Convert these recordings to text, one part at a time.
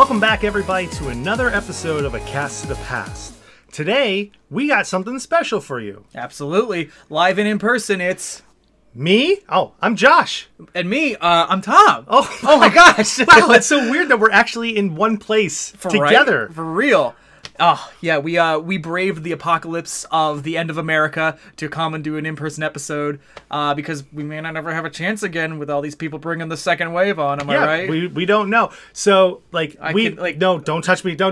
Welcome back, everybody, to another episode of A Cast to the Past. Today, we got something special for you. Absolutely. Live and in person, it's... Me? Oh, I'm Josh. And me, I'm Tom. Oh my gosh. Wow, it's so weird that we're actually in one place together. Right? For real. Oh, yeah, we braved the apocalypse of the end of America to come and do an in-person episode because we may not ever have a chance again with all these people bringing the second wave on, am I right? we don't know. So, no, don't touch me. No.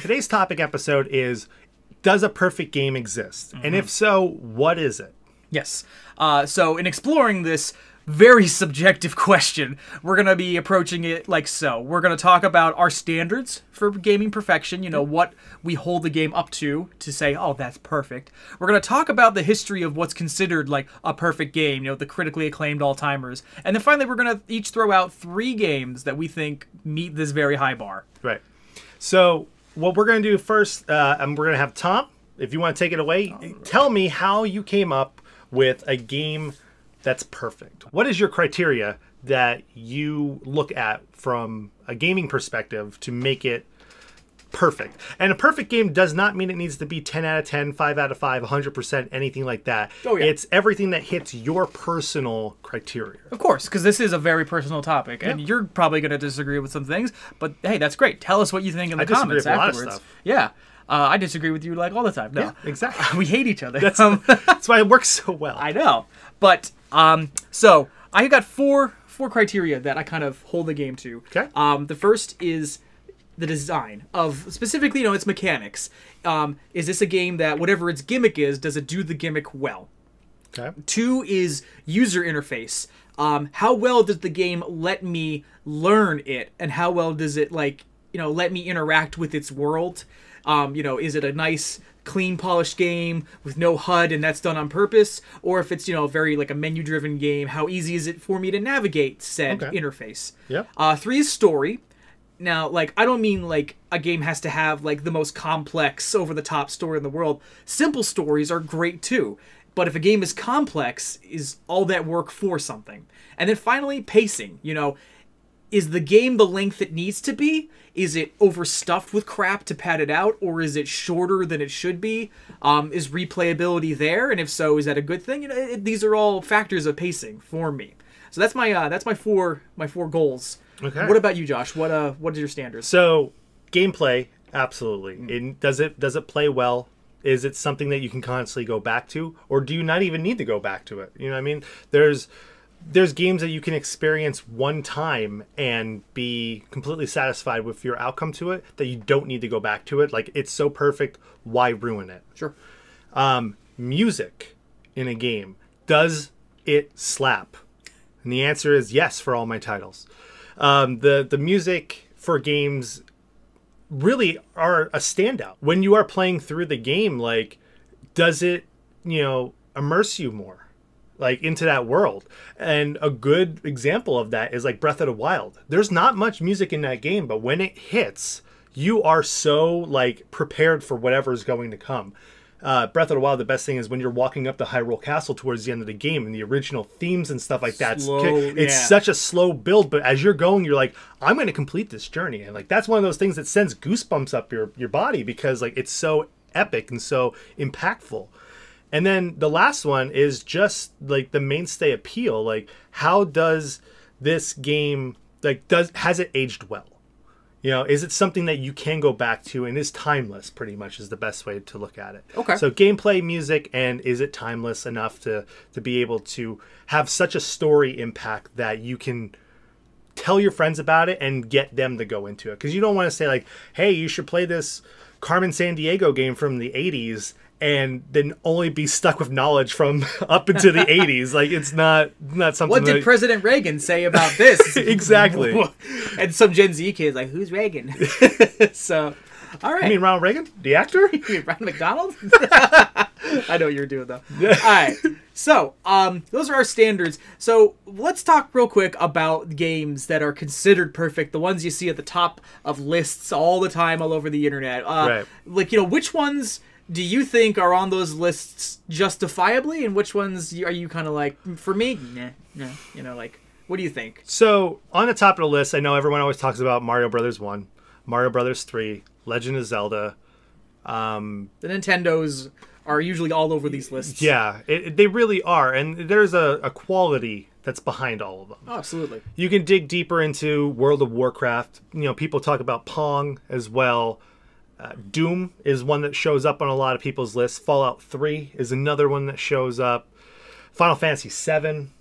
Today's topic episode is, does a perfect game exist? And if so, what is it? Yes. So in exploring this very subjective question, we're going to be approaching it like so. We're going to talk about our standards for gaming perfection, you know, what we hold the game up to say, oh, that's perfect. We're going to talk about the history of what's considered like a perfect game, you know, the critically acclaimed all-timers. And then finally, we're going to each throw out 3 games that we think meet this very high bar. Right. So what we're going to do first, and we're going to have Tom, if you want to take it away, tell me how you came up with a game that's perfect. What is your criteria that you look at from a gaming perspective to make it perfect? And a perfect game does not mean it needs to be 10 out of 10, 5 out of 5, 100%, anything like that. Oh, yeah. It's everything that hits your personal criteria. Of course, because this is a very personal topic, and you're probably going to disagree with some things, but hey, that's great. Tell us what you think in the comments afterwards. A lot of stuff. Yeah. I disagree with you like all the time. No. Yeah, exactly. We hate each other. That's why it works so well. I know. But, so, I got four criteria that I kind of hold the game to. Okay. The first is the design of, specifically, you know, its mechanics. Is this a game that, whatever its gimmick is, does it do the gimmick well? Okay. 2 is user interface. How well does the game let me learn it? And how well does it, like, you know, let me interact with its world? You know, is it a nice, clean, polished game with no HUD and that's done on purpose? Or if it's, you know, very like a menu-driven game, how easy is it for me to navigate said interface? Yeah. 3 is story. Now, like, I don't mean like a game has to have like the most complex, over-the-top story in the world. Simple stories are great too. But if a game is complex, is all that work for something? And then finally, pacing. You know, is the game the length it needs to be? Is it overstuffed with crap to pad it out, or is it shorter than it should be? Is replayability there, and if so, is that a good thing? You know, these are all factors of pacing for me. So that's my four goals. Okay. What about you, Josh? What are your standards? So gameplay, absolutely. Does it play well? Is it something that you can constantly go back to, or do you not even need to go back to it? You know what I mean? There's games that you can experience one time and be completely satisfied with your outcome to it, that you don't need to go back to it. Like, it's so perfect, why ruin it? Sure. Music in a game, does it slap? And the answer is yes for all my titles. The music for games really are a standout. When you are playing through the game, like, does it, you know, immerse you more? Like, into that world. And a good example of that is like Breath of the Wild. There's not much music in that game, but when it hits, you are so like prepared for whatever's going to come. Breath of the Wild, the best thing is when you're walking up the Hyrule Castle towards the end of the game, and the original themes and stuff like that. It's such a slow build, but as you're going, you're like, I'm going to complete this journey. And like, that's one of those things that sends goosebumps up your body, because like, it's so epic and so impactful. And then the last one is just like the mainstay appeal. Like, how does this game, like, has it aged well? You know, is it something that you can go back to and is timeless, pretty much is the best way to look at it. Okay. So gameplay, music, and is it timeless enough to be able to have such a story impact that you can tell your friends about it and get them to go into it? Because you don't want to say like, hey, you should play this Carmen Sandiego game from the 80s and then only be stuck with knowledge from up into the 80s. Like, it's not something. What did President Reagan say about this? Exactly. And some Gen Z kids like, who's Reagan? So, all right. You mean Ronald Reagan, the actor? You mean Ronald McDonald? I know what you're doing though. All right. So, those are our standards. So let's talk real quick about games that are considered perfect. The ones you see at the top of lists all the time, all over the internet. Right. Like, you know, which ones do you think are on those lists justifiably, and which ones are you kind of like, for me, nah, you know, like What do you think? So, on the top of the list, I know everyone always talks about Mario Brothers 1, Mario Brothers 3, Legend of Zelda. The Nintendos are usually all over these lists. Yeah, they really are. And there's a quality that's behind all of them. Oh, absolutely. You can dig deeper into World of Warcraft. You know, people talk about Pong as well. Doom is one that shows up on a lot of people's lists. Fallout 3 is another one that shows up. Final Fantasy 7.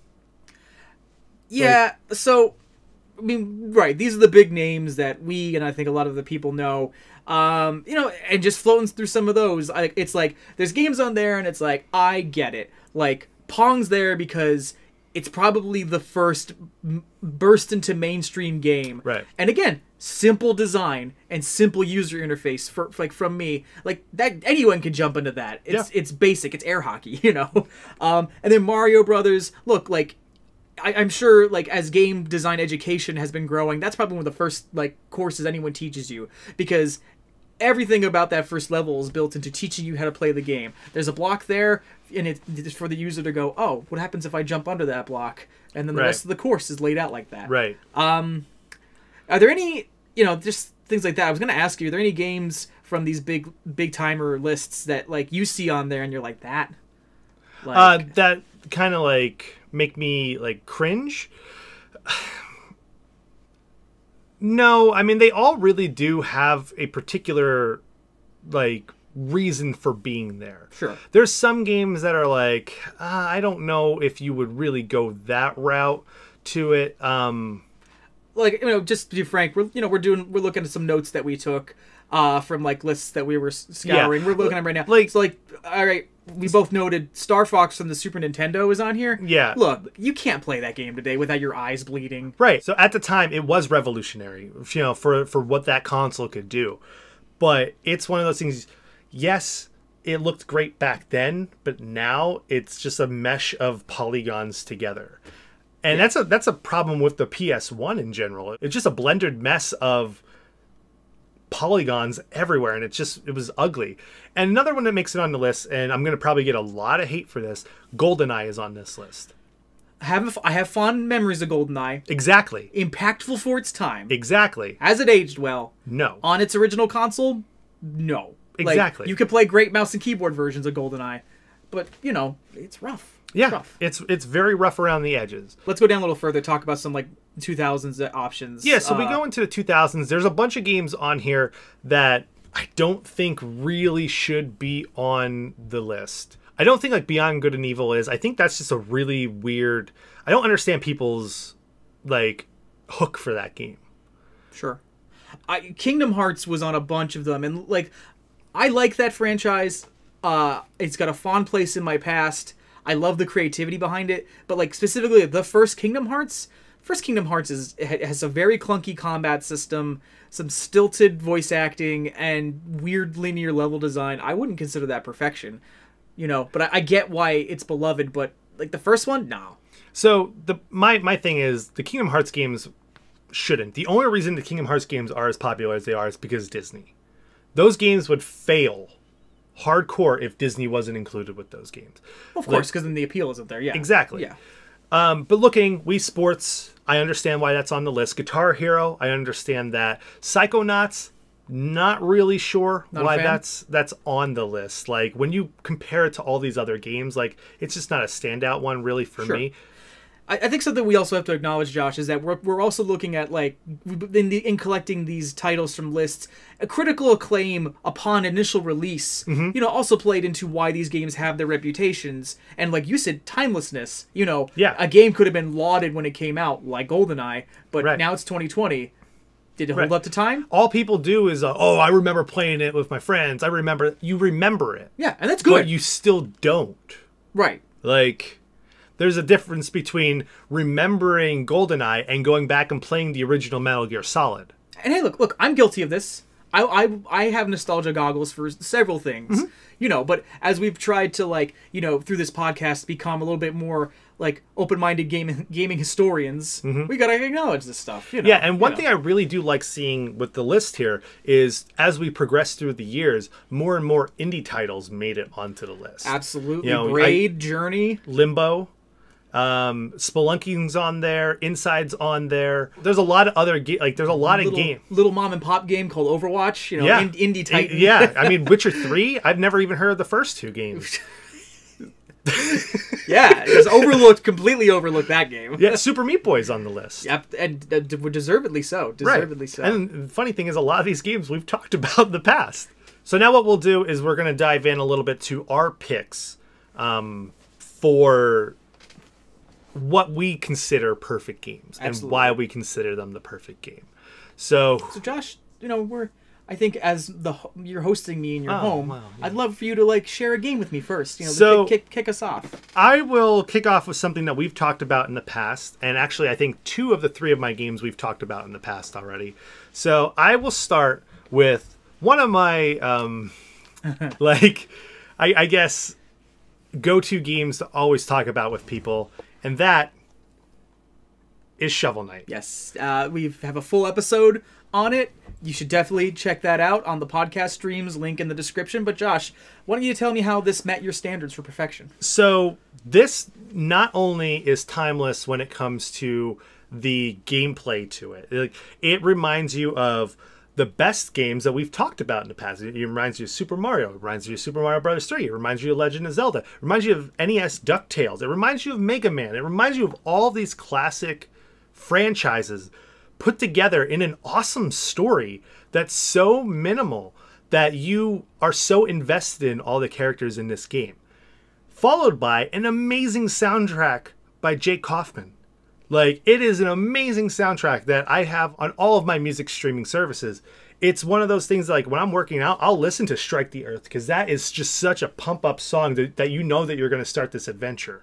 Yeah, so, I mean, right, these are the big names that we, and I think a lot of the people know. You know, and just floating through some of those, it's like, there's games on there, and it's like, I get it. Like, Pong's there because it's probably the first burst into mainstream game. Right. And again, simple design and simple user interface for like from me. Like that, anyone can jump into that. It's basic. It's air hockey, you know. And then Mario Brothers. Look, like I'm sure, like as game design education has been growing, that's probably one of the first like courses anyone teaches you, because everything about that first level is built into teaching you how to play the game. There's a block there, and it's for the user to go, oh, what happens if I jump under that block? And then the rest of the course is laid out like that. Right. Are there any, you know, just things like that? I was going to ask you, are there any games from these big timer lists that like you see on there and you're like that? Like, that kind of like make me like cringe. No, I mean, they all really do have a particular, like, reason for being there. Sure. There's some games that are like, I don't know if you would really go that route to it. Like, you know, just to be frank, we're looking at some notes that we took from, like, lists that we were scouring. Yeah. We're looking at them right now. Like, so, like, all right, we both noted Star Fox from the Super Nintendo is on here. Yeah. Look, you can't play that game today without your eyes bleeding. Right. So at the time, it was revolutionary, you know, for what that console could do. But it's one of those things, yes, it looked great back then, but now it's just a mesh of polygons together. And that's a problem with the PS1 in general. It's just a blended mess of polygons everywhere, and it was ugly. And another one that makes it on the list, and I'm going to probably get a lot of hate for this, GoldenEye is on this list. I have fond memories of GoldenEye. Exactly. Impactful for its time. Exactly. Has it aged well? No. On its original console? No. Exactly. Like, you could play great mouse and keyboard versions of GoldenEye, but, you know, it's rough. Yeah, it's very rough around the edges. Let's go down a little further, talk about some like 2000s options. Yeah, so we go into the 2000s. There's a bunch of games on here that I don't think really should be on the list. I don't think like Beyond Good and Evil is. I think that's just a really weird... I don't understand people's like hook for that game. Sure. Kingdom Hearts was on a bunch of them, and like I like that franchise. It's got a fond place in my past. I love the creativity behind it, but like specifically the first Kingdom Hearts has a very clunky combat system, some stilted voice acting, and weird linear level design. I wouldn't consider that perfection, you know, but I get why it's beloved, but like the first one, no. So my thing is the Kingdom Hearts games shouldn't. The only reason the Kingdom Hearts games are as popular as they are is because Disney. Those games would fail hardcore if Disney wasn't included with those games. Of course, because then the appeal isn't there. Yeah, exactly. Yeah. But looking, Wii Sports, I understand why that's on the list. Guitar Hero, I understand that. Psychonauts, not really sure why that's on the list. Like when you compare it to all these other games, like it's just not a standout one really for me. I think something we also have to acknowledge, Josh, is that we're also looking at, like, in collecting these titles from lists, a critical acclaim upon initial release, you know, also played into why these games have their reputations. And like you said, timelessness. You know, a game could have been lauded when it came out, like GoldenEye, but now it's 2020. Did it hold up to time? All people do is, I remember playing it with my friends. You remember it. Yeah, and that's good. But you still don't. Right. Like... There's a difference between remembering GoldenEye and going back and playing the original Metal Gear Solid. And hey, look, I'm guilty of this. I have nostalgia goggles for several things, you know, but as we've tried to, like, you know, through this podcast become a little bit more, like, open-minded gaming historians, we gotta acknowledge this stuff, you know. Yeah, and one thing I really do like seeing with the list here is, as we progress through the years, more and more indie titles made it onto the list. Absolutely. You know, Braid, Journey. Limbo. Spelunking's on there. Inside's on there. There's a lot of other there's a lot of games. Little mom and pop game called Overwatch. Indie Titan. Yeah, I mean Witcher 3. I've never even heard of the first 2 games. Yeah, just completely overlooked that game. Yeah, Super Meat Boy's on the list. Yep, and deservedly so. Deservedly so. And the funny thing is, a lot of these games we've talked about in the past. So now what we'll do is we're going to dive in a little bit to our picks for what we consider perfect games. Absolutely. And why we consider them the perfect game. So Josh, I think as you're hosting me in your home, wow, yeah. I'd love for you to share a game with me first. So kick us off. I will kick off with something that we've talked about in the past, and actually I think 2 of the 3 of my games we've talked about in the past already. So I will start with one of my I guess go-to games to always talk about with people, and that is Shovel Knight. Yes, we have a full episode on it. You should definitely check that out on the podcast streams, link in the description. But Josh, why don't you tell me how this met your standards for perfection? So this not only is timeless when it comes to the gameplay to it. It reminds you of the best games that we've talked about in the past. It reminds you of Super Mario. It reminds you of Super Mario Bros. 3. It reminds you of Legend of Zelda. It reminds you of NES DuckTales. It reminds you of Mega Man. It reminds you of all these classic franchises put together in an awesome story that's so minimal that you are so invested in all the characters in this game. Followed by an amazing soundtrack by Jake Kaufman. It is an amazing soundtrack that I have on all of my music streaming services. It's one of those things when I'm working out, I'll listen to Strike the Earth because that is just such a pump up song that you know that you're going to start this adventure.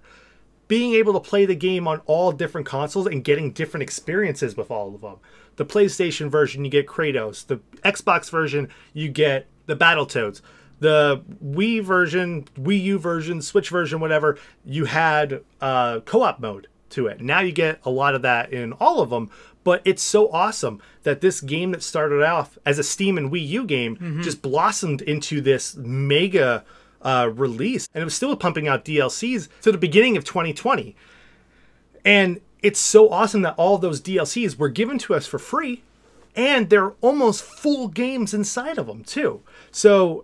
Being able to play the game on all different consoles and getting different experiences with all of them. The PlayStation version, you get Kratos. The Xbox version, you get the Battletoads. The Wii version, Wii U version, Switch version, whatever, you had co-op mode to it. Now you get a lot of that in all of them, but it's so awesome that this game that started off as a Steam and Wii U game just blossomed into this mega release, and it was still pumping out DLCs to the beginning of 2020. And it's so awesome that all of those DLCs were given to us for free, and they're almost full games inside of them too. So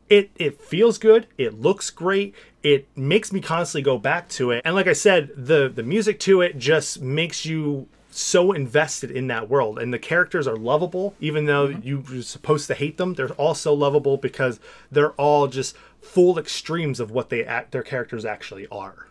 it feels good, it looks great, it makes me constantly go back to it, and like I said, the music to it just makes you so invested in that world, and the characters are lovable. Even though you're supposed to hate them, they're all so lovable because they're all just full extremes of what their characters actually are.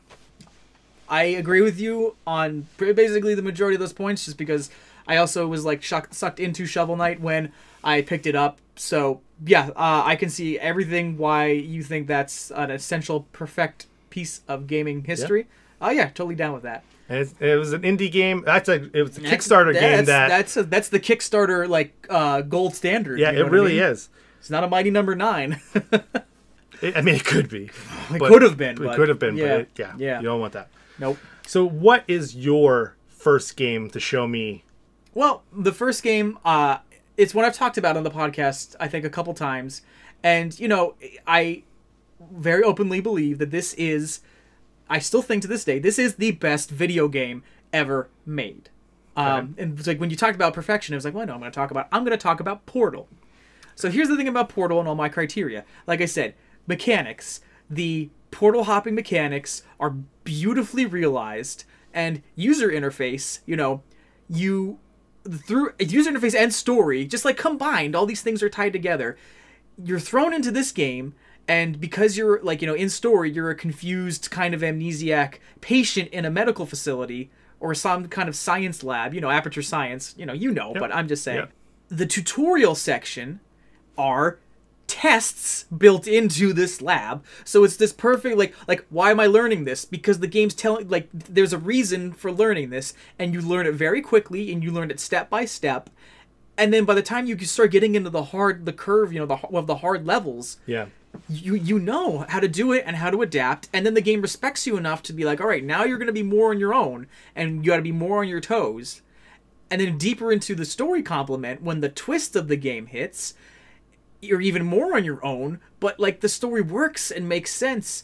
I agree with you on basically the majority of those points, just because I also was sucked into Shovel Knight when I picked it up. So yeah, I can see everything why you think that's an essential, perfect piece of gaming history. Yeah, totally down with that. And it was an indie game. It was a Kickstarter game that's the Kickstarter gold standard. Yeah, it really is. It's not a Mighty Number 9. It could be. It could have been. It could have been. Yeah, but you don't want that. Nope. So what is your first game to show me? Well, the first game, it's one I've talked about on the podcast, I think, a couple times. And, I very openly believe that this is, I still think to this day, this is the best video game ever made. And it's when you talked about perfection, it was well, no, I'm going to talk about Portal. So here's the thing about Portal and all my criteria. Like I said, mechanics. The portal hopping mechanics are beautifully realized, and user interface, through user interface and story, just combined, all these things are tied together. You're thrown into this game, and because you're in story, you're a confused kind of amnesiac patient in a medical facility or some kind of science lab, Aperture Science, Yep. But I'm just saying. Yep. The tutorial section are tests built into this lab, so it's this perfect why am I learning this? Because the game's telling there's a reason for learning this, and you learn it very quickly, and you learn it step by step, and then by the time you can start getting into the curve of the hard levels, you know how to do it and how to adapt, and then the game respects you enough to be all right, now you're going to be more on your own, and you got to be more on your toes. And then deeper into the story complement, when the twist of the game hits, you're even more on your own, but the story works and makes sense.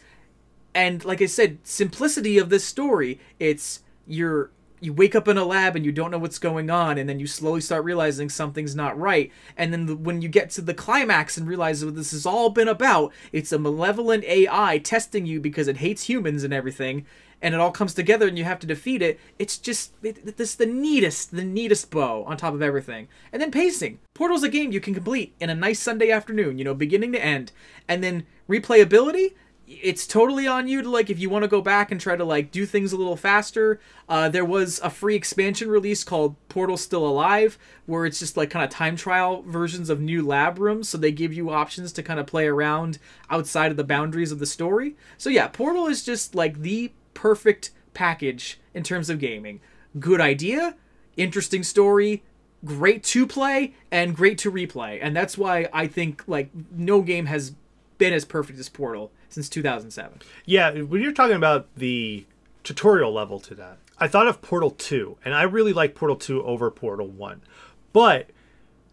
And like I said, simplicity of this story, it's you wake up in a lab and you don't know what's going on, and then you slowly start realizing something's not right. And then when you get to the climax and realize what this has all been about, it's a malevolent AI testing you because it hates humans and everything, and it all comes together and you have to defeat it. It's just this the neatest bow on top of everything. And then pacing. Portal's a game you can complete in a nice Sunday afternoon, you know, beginning to end. And then replayability, it's totally on you to, like, if you want to go back and try to, like, do things a little faster. There was a free expansion release called Portal Still Alive, where it's just, like, kind of time trial versions of new lab rooms, so they give you options to kind of play around outside of the boundaries of the story. So, yeah, Portal is just, like, the perfect package in terms of gaming. Good idea, interesting story, great to play, and great to replay. And that's why I think, like, no game has been as perfect as Portal since 2007. Yeah, when you're talking about the tutorial level to that, I thought of Portal 2, and I really like Portal 2 over Portal 1. But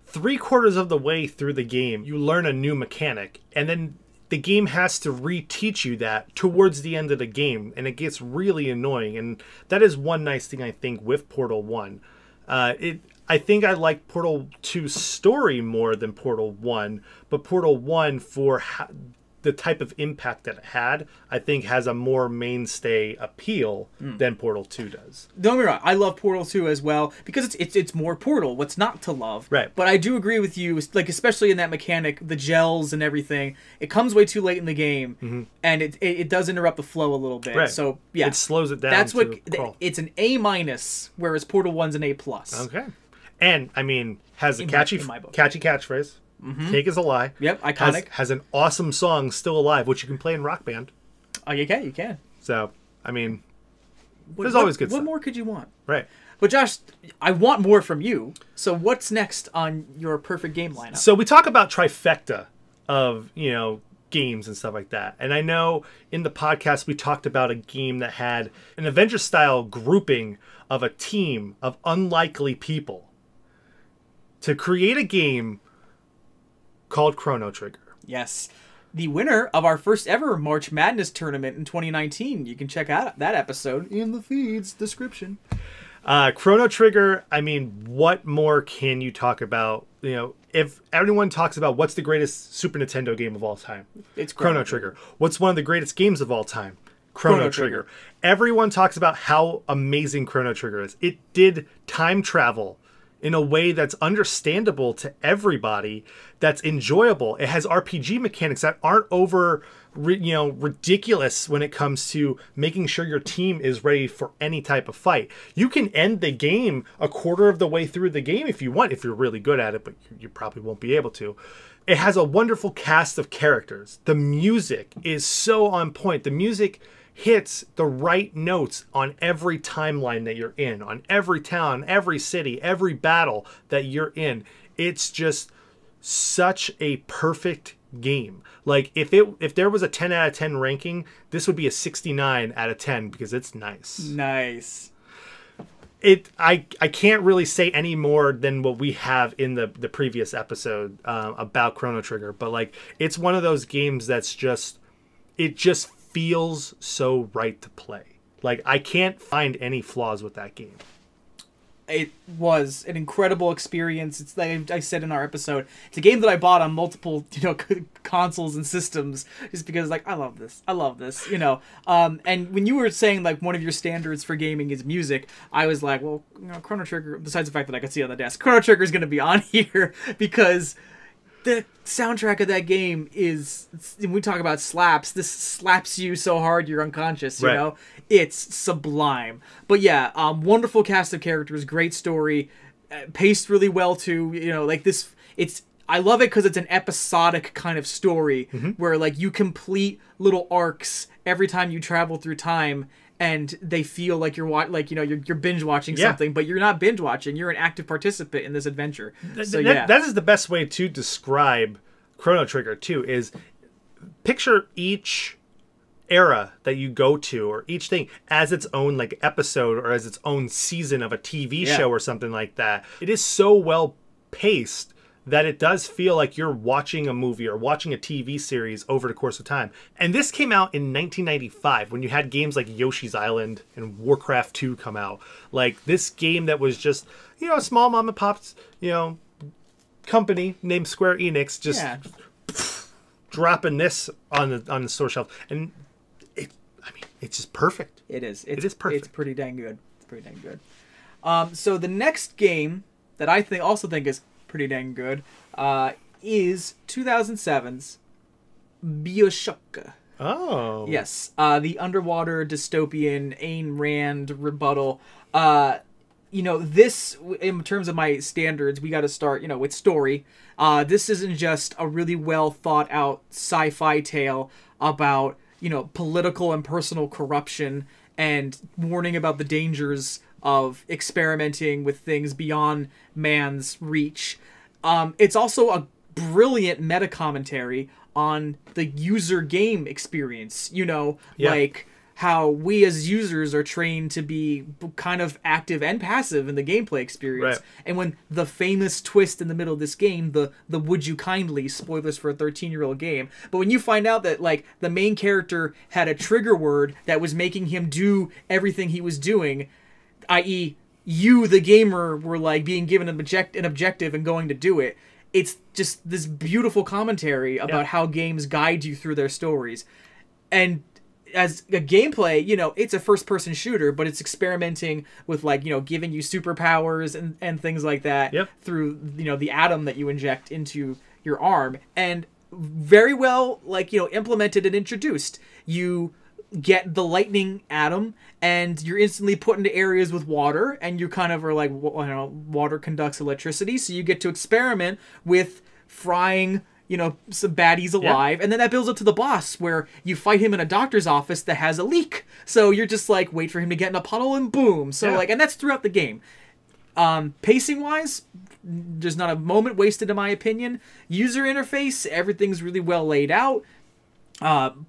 3/4 of the way through the game, you learn a new mechanic, and then the game has to reteach you that towards the end of the game, and it gets really annoying. And that is one nice thing, I think, with Portal 1. I think I like Portal 2's story more than Portal 1, but Portal 1, for the type of impact that it had, I think has a more mainstay appeal than Portal 2 does. Don't get me wrong, I love Portal 2 as well, because it's more Portal. What's not to love? Right. But I do agree with you, like, especially in that mechanic, the gels and everything, it comes way too late in the game, and it does interrupt the flow a little bit. Right. So, yeah. It slows it down. That's what, it's an A-, whereas Portal 1's an A+. Okay. And, I mean, has a catchy catchphrase. Cake is a lie. Yep, iconic. Has an awesome song, Still Alive, which you can play in Rock Band. Oh, you can. So, I mean, there's always good stuff. What more could you want? Right. But Josh, I want more from you. So what's next on your perfect game lineup? So we talk about trifecta of, you know, games and stuff like that. And I know in the podcast we talked about a game that had an Avengers-style grouping of a team of unlikely people to create a game called Chrono Trigger. Yes. The winner of our first ever March Madness tournament in 2019. You can check out that episode in the feed's description. Chrono Trigger, I mean, what more can you talk about? You know, if everyone talks about what's the greatest Super Nintendo game of all time, it's Chrono Trigger. What's one of the greatest games of all time? Chrono Trigger. Everyone talks about how amazing Chrono Trigger is. It did time travel in a way that's understandable to everybody, that's enjoyable. It has RPG mechanics that aren't ridiculous when it comes to making sure your team is ready for any type of fight. You can end the game a quarter of the way through the game if you want, if you're really good at it, but you probably won't be able to. It has a wonderful cast of characters. The music is so on point. The music hits the right notes on every timeline that you're in, on every town, every city, every battle that you're in. It's just such a perfect game. Like, if there was a 10 out of 10 ranking, this would be a 69 out of 10 because it's nice. Nice. I can't really say any more than what we have in the previous episode about Chrono Trigger, but like, it's one of those games that's just feels so right to play. Like, I can't find any flaws with that game. It was an incredible experience. It's like I said in our episode, it's a game that I bought on multiple, consoles and systems, just because, like, I love this, and when you were saying, like, one of your standards for gaming is music, I was like, well, Chrono Trigger, besides the fact that I could see it on the desk, Chrono Trigger is going to be on here because the soundtrack of that game is, when we talk about slaps, this slaps you so hard you're unconscious, you know? It's sublime. But yeah, wonderful cast of characters, great story, paced really well too, like this, I love it because it's an episodic kind of story where, like, you complete little arcs every time you travel through time, and they feel like you're binge watching something, but you're not binge watching. You're an active participant in this adventure. That is the best way to describe Chrono Trigger too. Is picture each era that you go to, or each thing, as its own, like, episode, or as its own season of a TV show or something like that. It is so well paced that it does feel like you're watching a movie or watching a TV series over the course of time. And this came out in 1995 when you had games like Yoshi's Island and Warcraft 2 come out. Like this game that was just, you know, a small mom and pop's, you know, company named Square Enix just dropping this on the store shelf. And it's just perfect. It is. It is perfect. It's pretty dang good. It's pretty dang good. So the next game that I also think is pretty dang good is 2007's BioShock. Oh. Yes. The underwater dystopian Ayn Rand rebuttal. You know, this, in terms of my standards, we got to start, you know, with story. This isn't just a really well thought out sci-fi tale about, you know, political and personal corruption and warning about the dangers of experimenting with things beyond man's reach. It's also a brilliant meta commentary on the user game experience, you know, like how we as users are trained to be kind of active and passive in the gameplay experience. Right. And when the famous twist in the middle of this game, the would you kindly, spoilers for a 13-year-old game, but when you find out that like the main character had a trigger word that was making him do everything he was doing, i.e. you, the gamer, were like being given an objective and going to do it. It's just this beautiful commentary about how games guide you through their stories. And as a gameplay, you know, it's a first-person shooter, but it's experimenting with, like, you know, giving you superpowers and things like that through, you know, the atom that you inject into your arm. And very well, like, you know, implemented and introduced. You get the lightning atom, and you're instantly put into areas with water, and you kind of are like, you know, water conducts electricity, so you get to experiment with frying, you know, some baddies alive, and then that builds up to the boss, where you fight him in a doctor's office that has a leak. So you're just like, wait for him to get in a puddle, and boom. So like, and that's throughout the game. Pacing-wise, there's not a moment wasted, in my opinion. User interface, everything's really well laid out.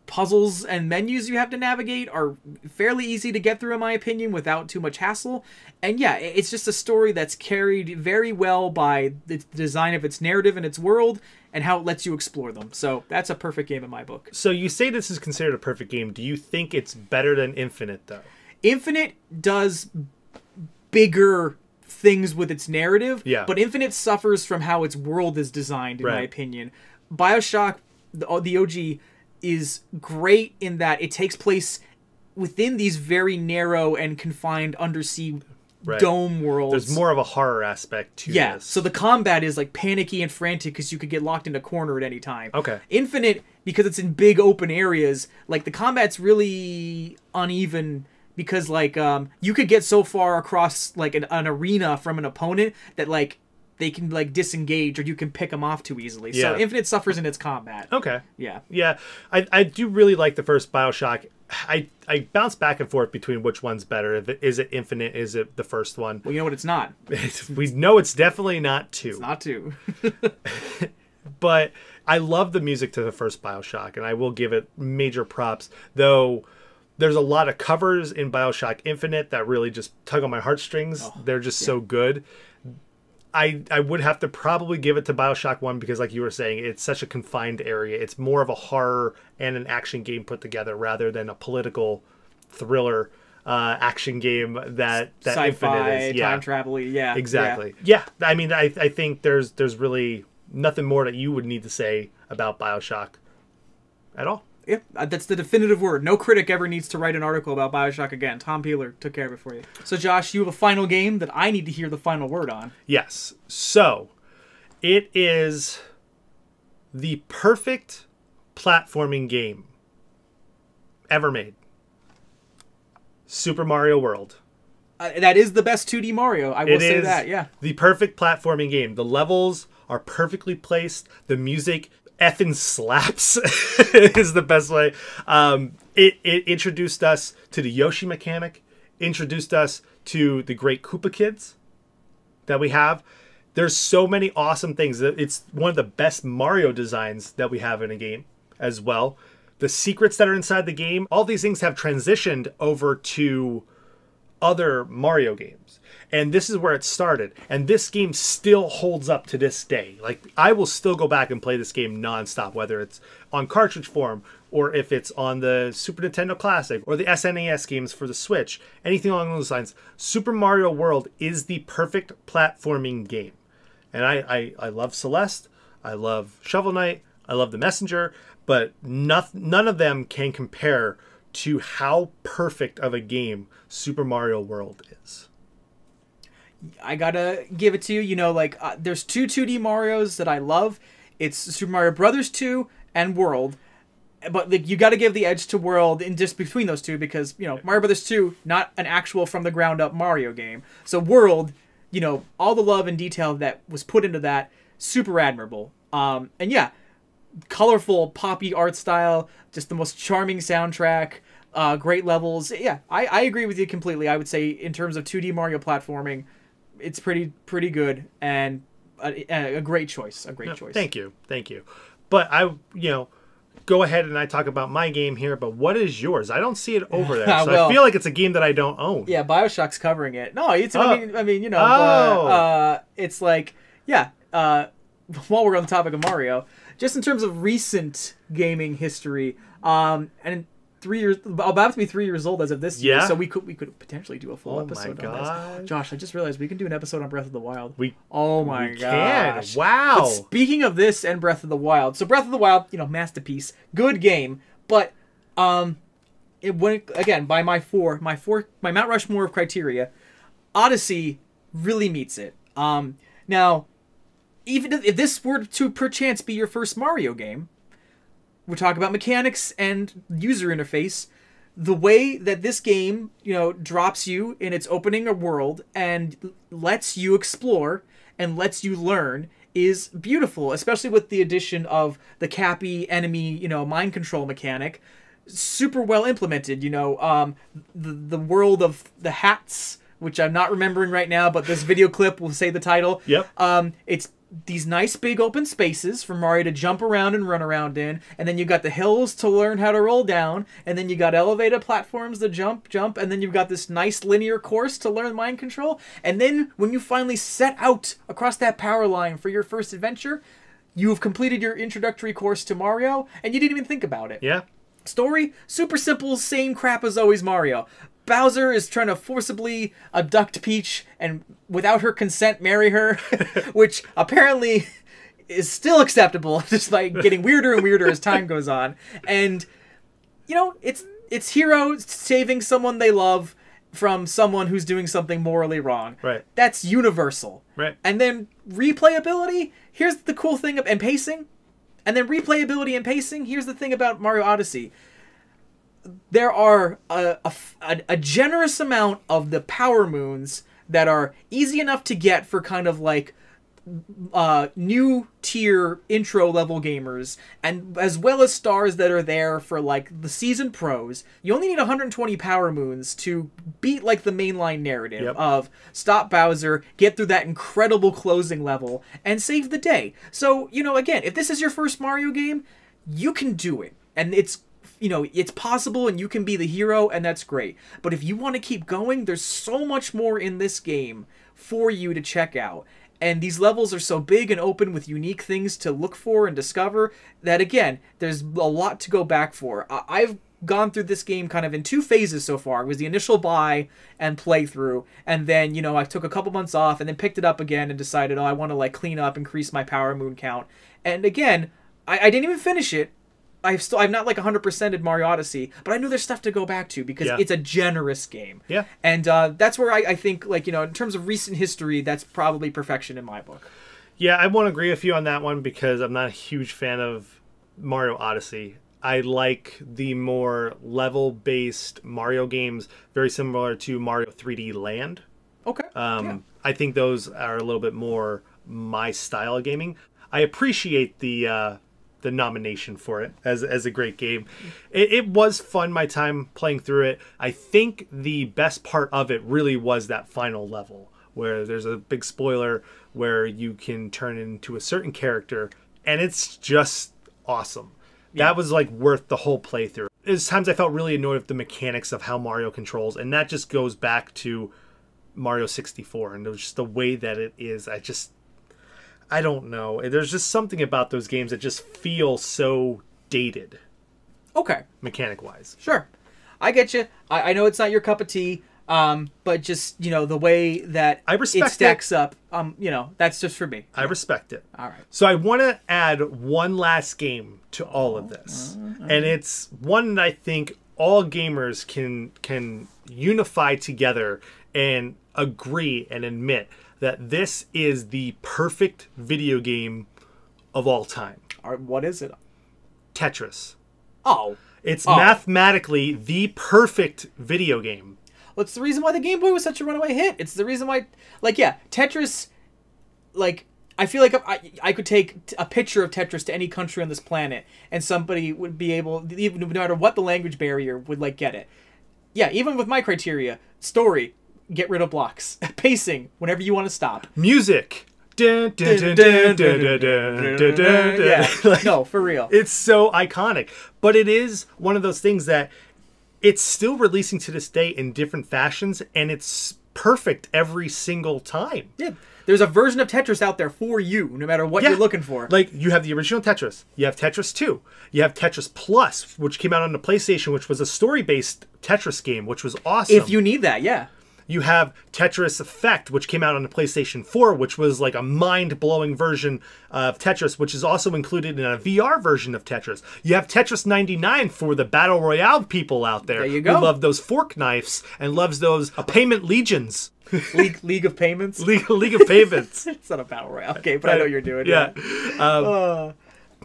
Puzzles and menus you have to navigate are fairly easy to get through, in my opinion, without too much hassle. And yeah, it's just a story that's carried very well by the design of its narrative and its world, and how it lets you explore them. So that's a perfect game in my book. So you say this is considered a perfect game. Do you think it's better than Infinite, though? Infinite does bigger things with its narrative, but Infinite suffers from how its world is designed, in my opinion. BioShock, the OG, is great in that it takes place within these very narrow and confined undersea dome worlds. There's more of a horror aspect to this. So the combat is like panicky and frantic because you could get locked in a corner at any time. Okay. Infinite, because it's in big open areas, like the combat's really uneven because like you could get so far across like an arena from an opponent that like they can like disengage, or you can pick them off too easily. So Infinite suffers in its combat. Okay. Yeah. Yeah. I do really like the first BioShock. I bounce back and forth between which one's better. Is it Infinite? Is it the first one? Well, you know what? It's not. We know it's definitely not 2. It's not 2. But I love the music to the first BioShock, and I will give it major props. Though there's a lot of covers in BioShock Infinite that really just tug on my heartstrings. They're just so good. I would have to probably give it to BioShock 1 because, like you were saying, it's such a confined area. It's more of a horror and an action game put together rather than a political thriller action game that Sci-fi, Infinite is. time travel, Exactly. Yeah. I mean, I think there's really nothing more that you would need to say about BioShock at all. Yeah, that's the definitive word. No critic ever needs to write an article about BioShock again. Tom Peeler took care of it for you. So, Josh, you have a final game that I need to hear the final word on. Yes. So, it is the perfect platforming game ever made. Super Mario World. That is the best 2D Mario. I will say that, yeah. The perfect platforming game. The levels are perfectly placed. The music effing slaps is the best way. It introduced us to the Yoshi mechanic, introduced us to the great Koopa Kids that we have. There's so many awesome things. It's one of the best Mario designs that we have in a game as well. The secrets that are inside the game, all these things have transitioned over to other Mario games. And this is where it started. And this game still holds up to this day. Like, I will still go back and play this game nonstop, whether it's on cartridge form or if it's on the Super Nintendo Classic or the SNES games for the Switch, anything along those lines. Super Mario World is the perfect platforming game. And I love Celeste, I love Shovel Knight, I love The Messenger, but none of them can compare to how perfect of a game Super Mario World is. I gotta give it to you. You know, like, there's two 2D Marios that I love. It's Super Mario Brothers 2 and World. But like, you gotta give the edge to World in just between those two because, you know, Mario Brothers 2, not an actual from the ground up Mario game. So World, you know, all the love and detail that was put into that, super admirable. And yeah, colorful, poppy art style, just the most charming soundtrack, great levels. Yeah, I agree with you completely. I would say in terms of 2D Mario platforming, it's pretty good and a great choice. A great choice. Thank you. But go ahead and I talk about my game here. But what is yours? I don't see it over there, so well, I feel like it's a game that I don't own. Yeah, BioShock's covering it. No, it's I mean, you know, it's like, yeah. While we're on the topic of Mario, just in terms of recent gaming history, and 3 years, about to be 3 years old as of this year, so we could potentially do a full episode on this. Josh, I just realized we can do an episode on Breath of the Wild. Oh my gosh. Wow. But speaking of this and Breath of the Wild, so Breath of the Wild, you know, masterpiece, good game, but it went again by my Mount Rushmore of criteria. Odyssey really meets it. Now, even if this were to perchance be your first Mario game, we're talking about mechanics and user interface. The way that this game, you know, drops you in its opening a world and lets you explore and lets you learn is beautiful, especially with the addition of the Cappy enemy, you know, mind control mechanic. Super well implemented, you know, the world of the hats, which I'm not remembering right now, but this video clip will say the title. Yep. It's these nice big open spaces for Mario to jump around and run around in, and then you got the hills to learn how to roll down, and then you got elevated platforms to jump, and then you've got this nice linear course to learn mind control, and then when you finally set out across that power line for your first adventure, you've completed your introductory course to Mario, and you didn't even think about it. Yeah. Story, super simple, same crap as always Mario. Bowser is trying to forcibly abduct Peach and without her consent marry her, which apparently is still acceptable, just like getting weirder and weirder as time goes on. And, you know, it's hero saving someone they love from someone who's doing something morally wrong. Right. That's universal. Right. And then replayability, here's the cool thing, and pacing. And then replayability and pacing, here's the thing about Mario Odyssey. There are a generous amount of the power moons that are easy enough to get for kind of like new tier intro level gamers, and as well as stars that are there for like the seasoned pros. You only need 120 power moons to beat like the mainline narrative of stop Bowser, get through that incredible closing level, and save the day. So, you know, again, if this is your first Mario game, you can do it. And it's, you know, it's possible and you can be the hero, and that's great. But if you want to keep going, there's so much more in this game for you to check out. And these levels are so big and open with unique things to look for and discover that, again, there's a lot to go back for. I've gone through this game kind of in two phases so far. It was the initial buy and playthrough, and then, you know, I took a couple months off and then picked it up again and decided, oh, I want to like clean up, increase my power moon count. And again, I didn't even finish it. I've not like 100%ed Mario Odyssey, but I know there's stuff to go back to because it's a generous game. Yeah. And that's where I think, like, you know, in terms of recent history, that's probably perfection in my book. Yeah, I won't agree with you on that one because I'm not a huge fan of Mario Odyssey. I like the more level-based Mario games, very similar to Mario 3D Land. Okay. I think those are a little bit more my style of gaming. I appreciate the nomination for it as a great game. It was fun, my time playing through it. I think the best part of it really was that final level where there's a big spoiler where you can turn into a certain character, and it's just awesome. That was like worth the whole playthrough. There's times I felt really annoyed with the mechanics of how Mario controls, and that just goes back to Mario 64 and just the way that it is. I don't know. There's just something about those games that just feel so dated. Okay. Mechanic wise. Sure. I get you. I know it's not your cup of tea, but just, the way that it stacks up, that's just for me. I respect it. All right. So I want to add one last game to all of this. And it's one that I think all gamers can unify together and agree and admit that this is the perfect video game of all time. All right, what is it? Tetris. Oh. It's mathematically the perfect video game. Well, it's the reason why the Game Boy was such a runaway hit. It's the reason why, Tetris, I feel like I could take a picture of Tetris to any country on this planet, and somebody would be able, even no matter what the language barrier, would, get it. Yeah, even with my criteria, story, get rid of blocks. Pacing, whenever you want to stop. Music. Yeah. No, for real. It's so iconic. But it is one of those things that it's still releasing to this day in different fashions, and it's perfect every single time. Yeah. There's a version of Tetris out there for you, no matter what you're looking for. Like, you have the original Tetris. You have Tetris 2. You have Tetris Plus, which came out on the PlayStation, which was a story-based Tetris game, which was awesome. If you need that, yeah. You have Tetris Effect, which came out on the PlayStation 4, which was like a mind-blowing version of Tetris, which is also included in a VR version of Tetris. You have Tetris 99 for the Battle Royale people out there you go. who love those fork knives and loves those payment legions. League of Payments? League of Payments. It's not a Battle Royale game, but I know what you're doing. Yeah.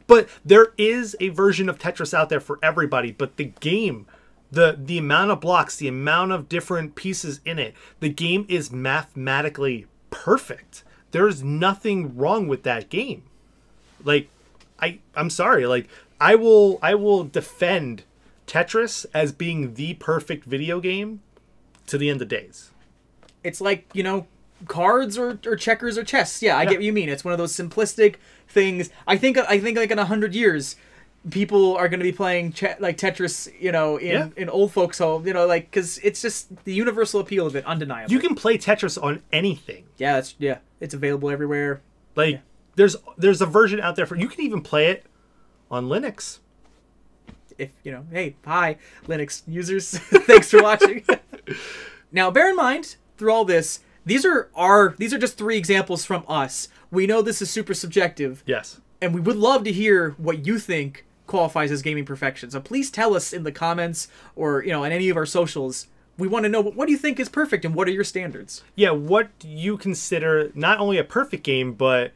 But there is a version of Tetris out there for everybody, but the game... The amount of blocks, the amount of different pieces in it, the game is mathematically perfect. There's nothing wrong with that game. Like, I'm sorry. Like, I will defend Tetris as being the perfect video game to the end of days. It's like, cards or checkers or chess. Yeah, I get what you mean. It's one of those simplistic things. I think like in 100 years... people are going to be playing Tetris, in old folks' home, because it's just the universal appeal of it, undeniable. You can play Tetris on anything. Yeah, it's available everywhere. There's a version out there for you can even play it on Linux. If hey, hi Linux users, thanks for watching. Now, bear in mind through all this, these are just 3 examples from us. We know this is super subjective. Yes, and we would love to hear what you think qualifies as gaming perfection. So please tell us in the comments or, on any of our socials. We want to know, what do you think is perfect and what are your standards? Yeah, what do you consider not only a perfect game, but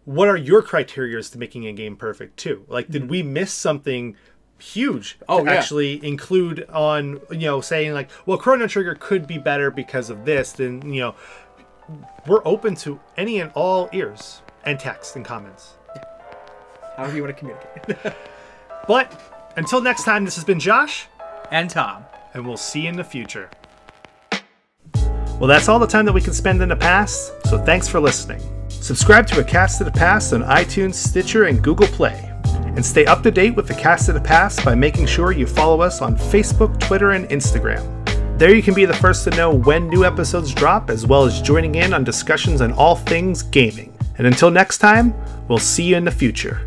what are your criteria to making a game perfect too? Like, did we miss something huge to actually include on, saying like, well, Chrono Trigger could be better because of this, then, we're open to any and all ears and text and comments. Yeah. However you want to communicate. But until next time, this has been Josh and Tom, and we'll see you in the future. Well, that's all the time that we can spend in the past, so thanks for listening. Subscribe to A Cast of the Past on iTunes, Stitcher, and Google Play. And stay up to date with A Cast of the Past by making sure you follow us on Facebook, Twitter, and Instagram. There you can be the first to know when new episodes drop, as well as joining in on discussions on all things gaming. And until next time, we'll see you in the future.